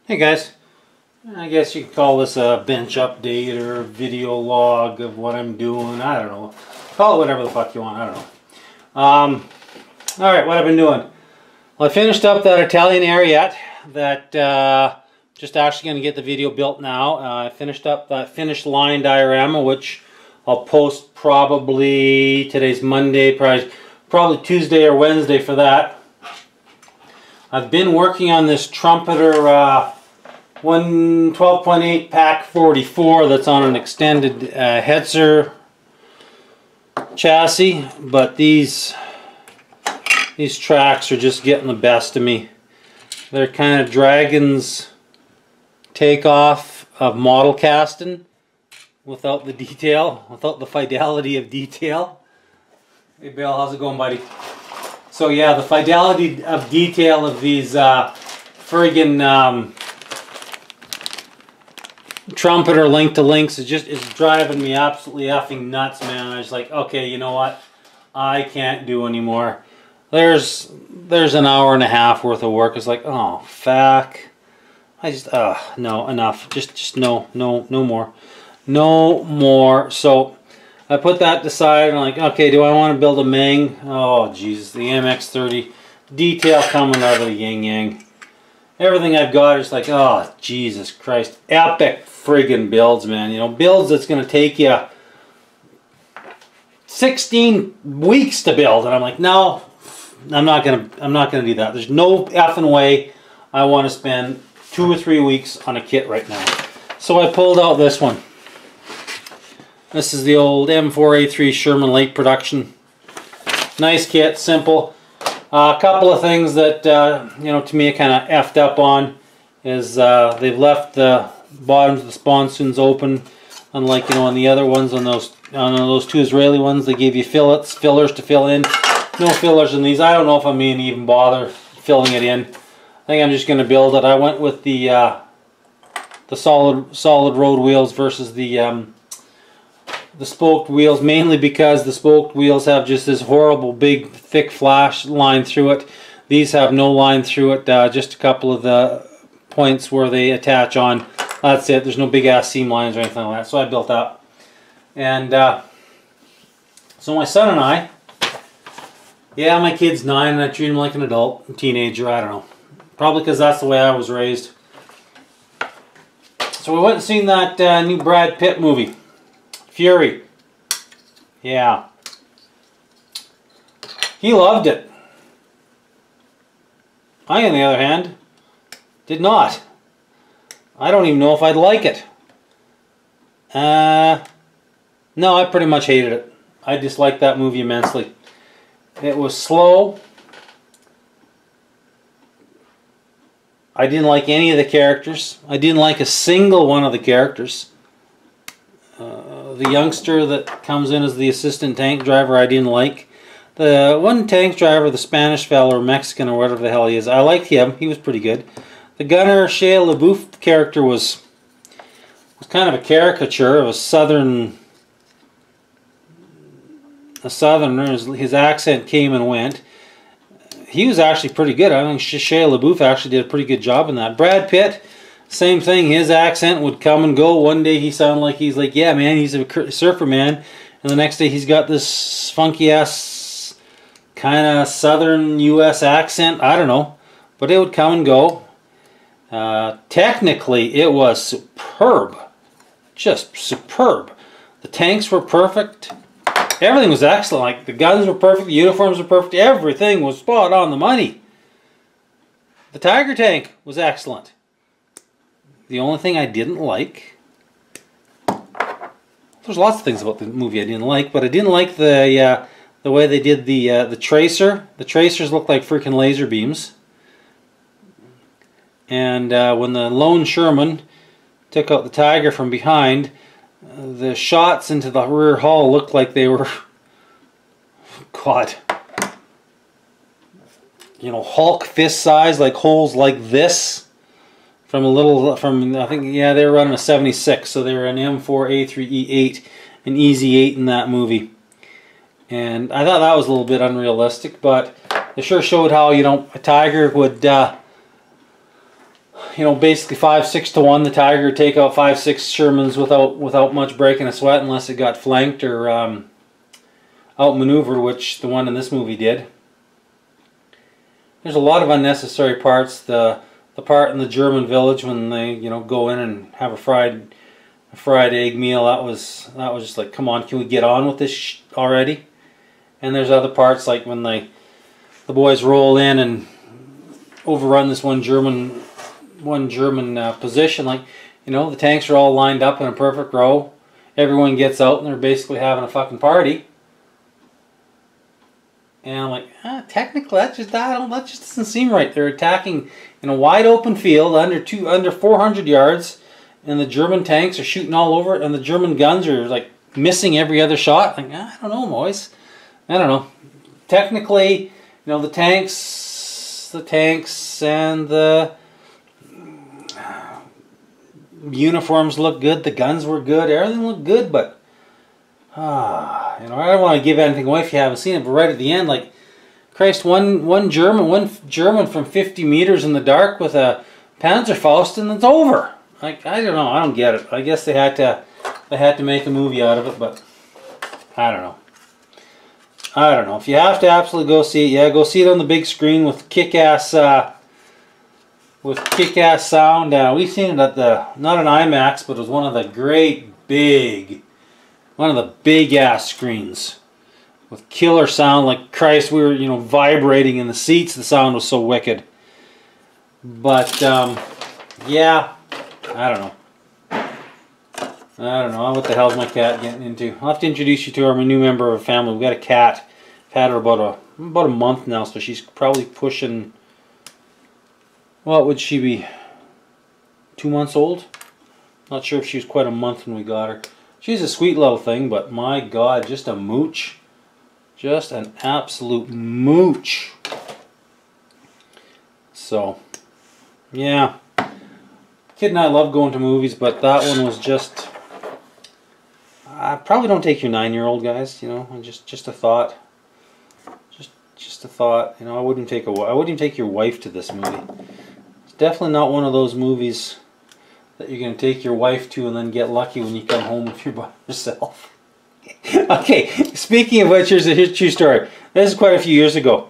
Hey guys, I guess you could call this a bench update or video log of what I'm doing. I don't know. Call it whatever the fuck you want. I don't know. Alright, what I've been doing. Well, I finished up that Italian Ariete that just actually going to get the video built now. I finished up that finished line diorama, which I'll post probably, today's Monday, probably Tuesday or Wednesday for that. I've been working on this Trumpeter 12.8 pack 44 that's on an extended Hetzer chassis, but these tracks are just getting the best of me. They're kind of Dragon's takeoff of model casting without the detail, without the fidelity of detail. Hey Bill, how's it going, buddy? So yeah, the fidelity of detail of these friggin' Trumpeter link-to-links is driving me absolutely effing nuts, man. I was like, okay, you know what? I can't do anymore. There's an hour and a half worth of work. It's like, oh fuck. I just no, enough. Just no more. No more. So I put that aside and I'm like, okay, do I want to build a Ming? Oh Jesus, the MX-30 detail coming out of the yin yang. Everything I've got is like, oh Jesus Christ, epic friggin' builds, man. You know, builds that's gonna take you 16 weeks to build, and I'm like, no, I'm not gonna do that. There's no effing way I want to spend 2 or 3 weeks on a kit right now. So I pulled out this one. This is the old M4A3 Sherman Lake production. Nice kit, simple. A couple of things that you know, to me, kind of effed up on is they've left the bottoms of the sponsoons open, unlike, you know, on the other ones, on those two Israeli ones, they gave you fillers to fill in. No fillers in these. I don't know if I'm going to even bother filling it in. I think I'm just going to build it. I went with the solid road wheels versus the spoked wheels, mainly because the spoked wheels have just this horrible big thick flash line through it. These have no line through it, just a couple of the points where they attach on. That's it. There's no big ass seam lines or anything like that. So I built that. And so my son and I, yeah, my kid's 9 and I treat him like an adult, a teenager, I don't know. Probably because that's the way I was raised. So we went and seen that new Brad Pitt movie, Fury. Yeah. He loved it. I, on the other hand, did not. I don't even know if I'd like it. No, I pretty much hated it. I disliked that movie immensely. It was slow. I didn't like any of the characters. I didn't like a single one of the characters. The youngster that comes in as the assistant tank driver, I didn't like. The one tank driver, the Spanish fella or Mexican or whatever the hell he is, I liked him. He was pretty good. The gunner Shia LaBeouf character was kind of a caricature of a southerner. His accent came and went. He was actually pretty good. I think Shia LaBeouf actually did a pretty good job in that. Brad Pitt, same thing. His accent would come and go. One day he sounded like he's like, yeah, man, he's a surfer man. And the next day he's got this funky ass kind of southern U.S. accent. I don't know. But it would come and go. Technically, it was superb. Just superb. The tanks were perfect. Everything was excellent. Like, the guns were perfect, the uniforms were perfect, everything was spot on the money. The Tiger tank was excellent. The only thing I didn't like, there's lots of things about the movie I didn't like, but I didn't like the way they did the tracer. The tracers looked like freaking laser beams. And when the lone Sherman took out the Tiger from behind, the shots into the rear hull looked like they were, God, you know, Hulk fist size, like holes like this. I think, yeah, they were running a 76, so they were an M4A3E8, an Easy 8 in that movie. And I thought that was a little bit unrealistic, but it sure showed how, you know, a Tiger would you know, basically 5-6 to 1. The Tiger would take out 5-6 Shermans without much breaking a sweat, unless it got flanked or outmaneuvered, which the one in this movie did. There's a lot of unnecessary parts. The part in the German village when they, you know, go in and have a fried egg meal, that was just like, come on, can we get on with this already? And there's other parts like when the boys roll in and overrun this one German position. Like, you know, the tanks are all lined up in a perfect row. Everyone gets out and they're basically having a fucking party. And I'm like, technically that just doesn't seem right. They're attacking in a wide open field under 400 yards, and the German tanks are shooting all over it, and the German guns are like missing every other shot. Like, I don't know, boys. I don't know. Technically, you know, the tanks and the uniforms look good. The guns were good. Everything looked good, but you know, I don't want to give anything away if you haven't seen it. But right at the end, like, Christ, one German from 50 meters in the dark with a Panzerfaust, and it's over. Like, I don't know. I don't get it. I guess they had to make a movie out of it, but I don't know. I don't know. If you have to absolutely go see it, yeah, go see it on the big screen with kick-ass sound. We've seen it at not an IMAX, but it was one of the big ass screens with killer sound. Like, Christ, we were, you know, vibrating in the seats. The sound was so wicked. But yeah, I don't know. What the hell's my cat getting into? I'll have to introduce you to our new member of our family. We've got a cat. I've had her about a month now, so she's probably pushing, what would she be, 2 months old? Not sure if she was quite a month when we got her. She's a sweet little thing, but my God, just a mooch. Just an absolute mooch. So, yeah. Kid and I love going to movies, but that one was just... I probably don't take your 9-year-old, guys, you know, just a thought. Just a thought. You know, I wouldn't take your wife to this movie. It's definitely not one of those movies that you're going to take your wife to and then get lucky when you come home if you're by yourself. Okay, speaking of which, here's a true story. This is quite a few years ago.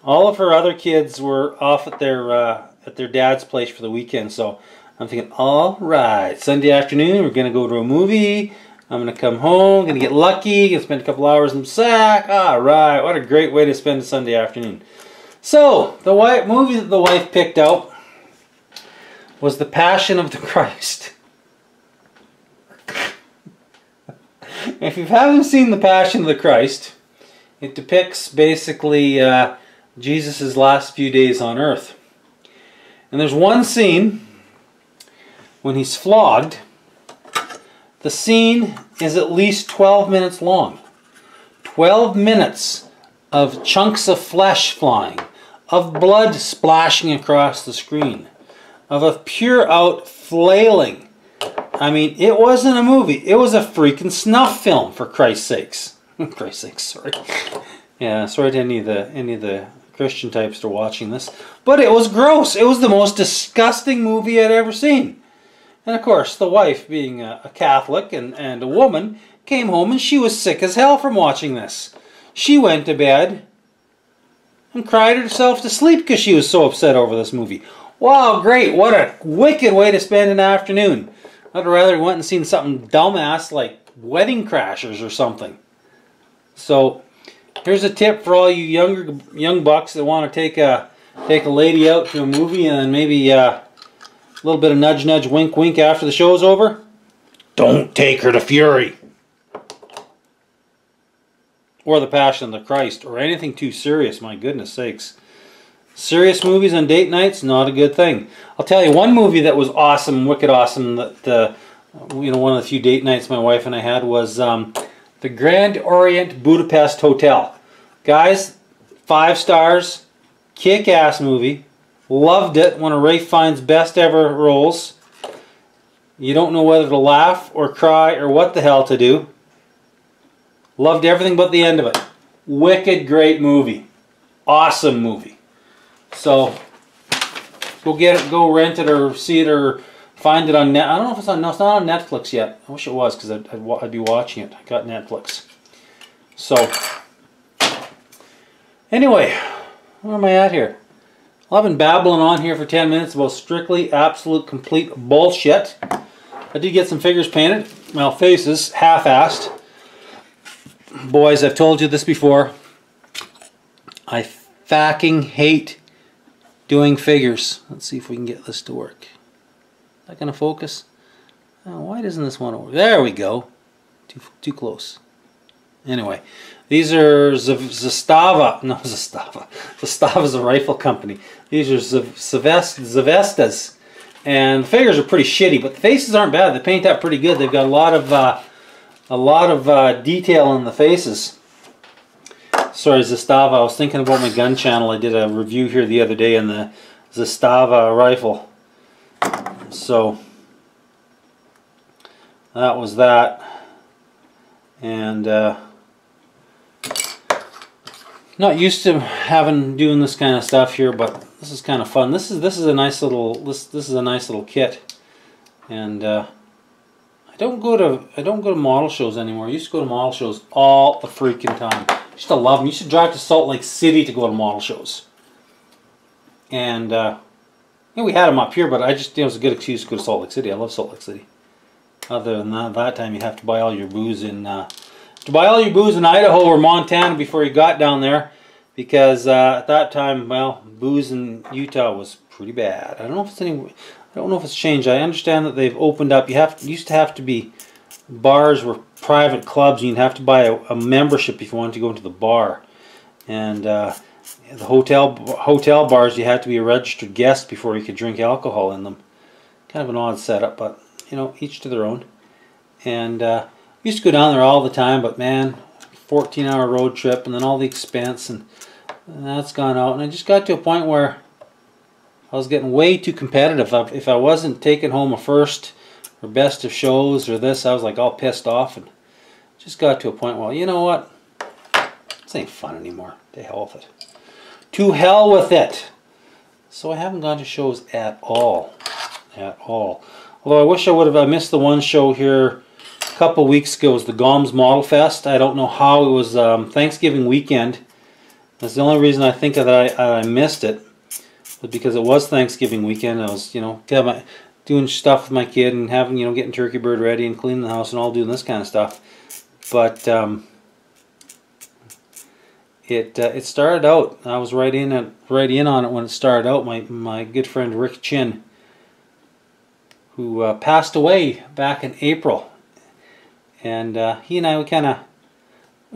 All of her other kids were off at their dad's place for the weekend, so I'm thinking, all right, Sunday afternoon, we're going to go to a movie. I'm going to come home, going to get lucky, going to spend a couple hours in the sack. All right, what a great way to spend a Sunday afternoon. So, the movie that the wife picked out was The Passion of the Christ. If you haven't seen The Passion of the Christ, it depicts basically Jesus' last few days on earth. And there's one scene when he's flogged. The scene is at least 12 minutes long. 12 minutes of chunks of flesh flying, of blood splashing across the screen, of a pure out flailing. I mean, it wasn't a movie. It was a freaking snuff film, for Christ's sakes. Christ's sakes, sorry. Yeah, sorry to any of the Christian types that are watching this. But it was gross. It was the most disgusting movie I'd ever seen. And of course, the wife, being a Catholic and a woman, came home and she was sick as hell from watching this. She went to bed and cried herself to sleep because she was so upset over this movie. Wow, great. What a wicked way to spend an afternoon. I'd rather went and seen something dumbass like Wedding Crashers or something. So, here's a tip for all you young bucks that want to take a lady out to a movie and then maybe a little bit of nudge nudge wink wink after the show's over. Don't take her to Fury. Or The Passion of the Christ, or anything too serious, my goodness sakes. Serious movies on date nights, not a good thing. I'll tell you one movie that was awesome, wicked awesome, that you know, one of the few date nights my wife and I had was the Grand Orient Budapest Hotel. Guys, 5 stars, kick-ass movie. Loved it. One of Ralph Fiennes' best ever roles. You don't know whether to laugh or cry or what the hell to do. Loved everything but the end of it. Wicked great movie. Awesome movie. So, Go get it, go rent it, or see it, or find it on net. I don't know if it's on. No, it's not on Netflix yet. I wish it was, because I'd be watching it. I got Netflix. So anyway, where am I at here? Well, I've been babbling on here for 10 minutes about strictly, absolute, complete bullshit. I did get some figures painted. Well, faces, half-assed. Boys, I've told you this before. I fucking hate doing figures. Let's see if we can get this to work. Is that going to focus? Oh, why doesn't this one work? There we go. Too close. Anyway, these are Zastava. No, Zastava. Zastava is a rifle company. These are Zavestas. And the figures are pretty shitty, but the faces aren't bad. They paint that pretty good. They've got a lot of detail in the faces. Sorry, Zastava. I was thinking about my gun channel. I did a review here the other day on the Zastava rifle. So that was that. And not used to doing this kind of stuff here, but this is kind of fun. This is a nice little this is a nice little kit. And I don't go to model shows anymore. I used to go to model shows all the freaking time. I used to love them. I used to drive to Salt Lake City to go to model shows. And we had them up here, but I just, it was a good excuse to go to Salt Lake City. I love Salt Lake City. Other than that time you have to buy all your booze in Idaho or Montana before you got down there, because at that time, well, booze in Utah was pretty bad. I don't know if it's changed. I understand that they've opened up. Used to have to be bars were private clubs, and you'd have to buy a membership if you wanted to go into the bar. And the hotel bars, you had to be a registered guest before you could drink alcohol in them. Kind of an odd setup, but you know, each to their own. And used to go down there all the time, but man, 14-hour road trip, and then all the expense, and that's gone out. And I just got to a point where I was getting way too competitive. If I wasn't taking home a first or best of shows or this, I was like all pissed off, and just got to a point where, you know what, this ain't fun anymore. To hell with it. To hell with it. So I haven't gone to shows at all. At all. Although I wish I would have. I missed the one show here a couple weeks ago. It was the GOMS Model Fest. I don't know how. It was Thanksgiving weekend. That's the only reason I think that I missed it. But because it was Thanksgiving weekend, I was, you know, doing stuff with my kid and having, you know, getting turkey bird ready and cleaning the house and all doing this kind of stuff. But it started out. I was right in on it when it started out. My good friend Rick Chin, who passed away back in April, and he and I we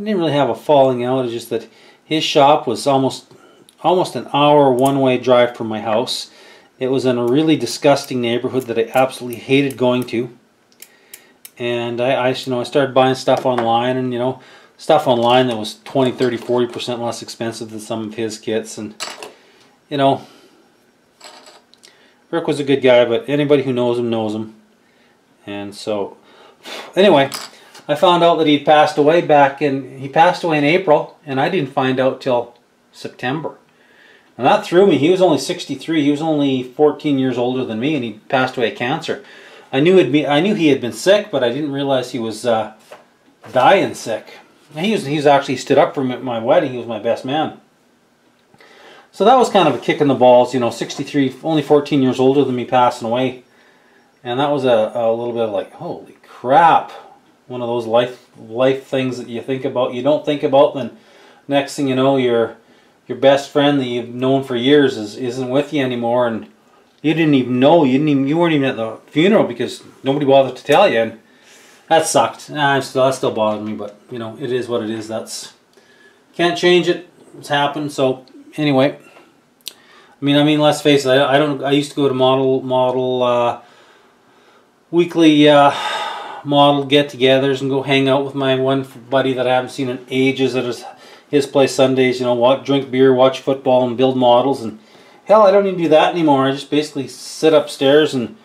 didn't really have a falling out. It's just that his shop was almost an hour one-way drive from my house. It was in a really disgusting neighborhood that I absolutely hated going to. And I started buying stuff online, and stuff online that was 20, 30, 40% less expensive than some of his kits. And Rick was a good guy, but anybody who knows him knows him. And so, anyway, I found out that he passed away in April, and I didn't find out till September. And that threw me. He was only 63. He was only 14 years older than me, and he passed away of cancer. I knew he had been sick, but I didn't realize he was dying sick. He actually stood up for me at my wedding. He was my best man. So that was kind of a kick in the balls, 63, only 14 years older than me, passing away. And that was a little bit of like, holy crap. One of those life things that you think about, you don't think about, then next thing you know, your best friend that you've known for years isn't with you anymore, and you didn't even know, you weren't even at the funeral because nobody bothered to tell you, and that sucked. That still bothered me, but it is what it is. Can't change it. It's happened. So anyway, I mean, let's face it. I used to go to weekly model get-togethers and go hang out with my one buddy that I haven't seen in ages at his place Sundays. Drink beer, watch football, and build models. And hell, I don't even do that anymore. I just basically sit upstairs and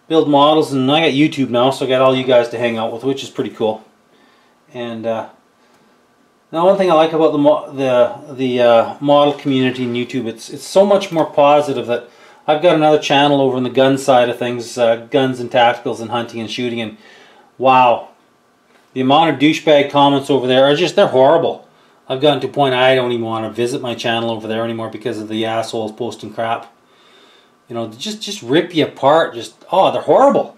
build models. And I got YouTube now, so I got all you guys to hang out with, which is pretty cool. And now, one thing I like about the model community in YouTube, it's so much more positive that I've got another channel over on the gun side of things, guns and tacticals and hunting and shooting, and wow, the amount of douchebag comments over there are just, they're horrible. I've gotten to a point I don't even want to visit my channel over there anymore because of the assholes posting crap. You know, just rip you apart. Just, oh, they're horrible.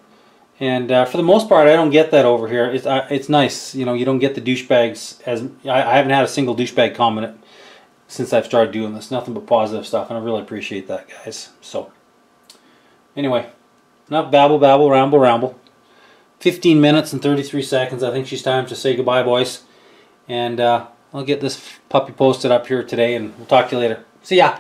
And for the most part, I don't get that over here. It's nice. You know, you don't get the douchebags. I haven't had a single douchebag comment since I've started doing this. Nothing but positive stuff, and I really appreciate that, guys. So, anyway, enough babble, babble, ramble, ramble. 15 minutes and 33 seconds. I think she's time to say goodbye, boys. And I'll get this puppy posted up here today, and we'll talk to you later. See ya!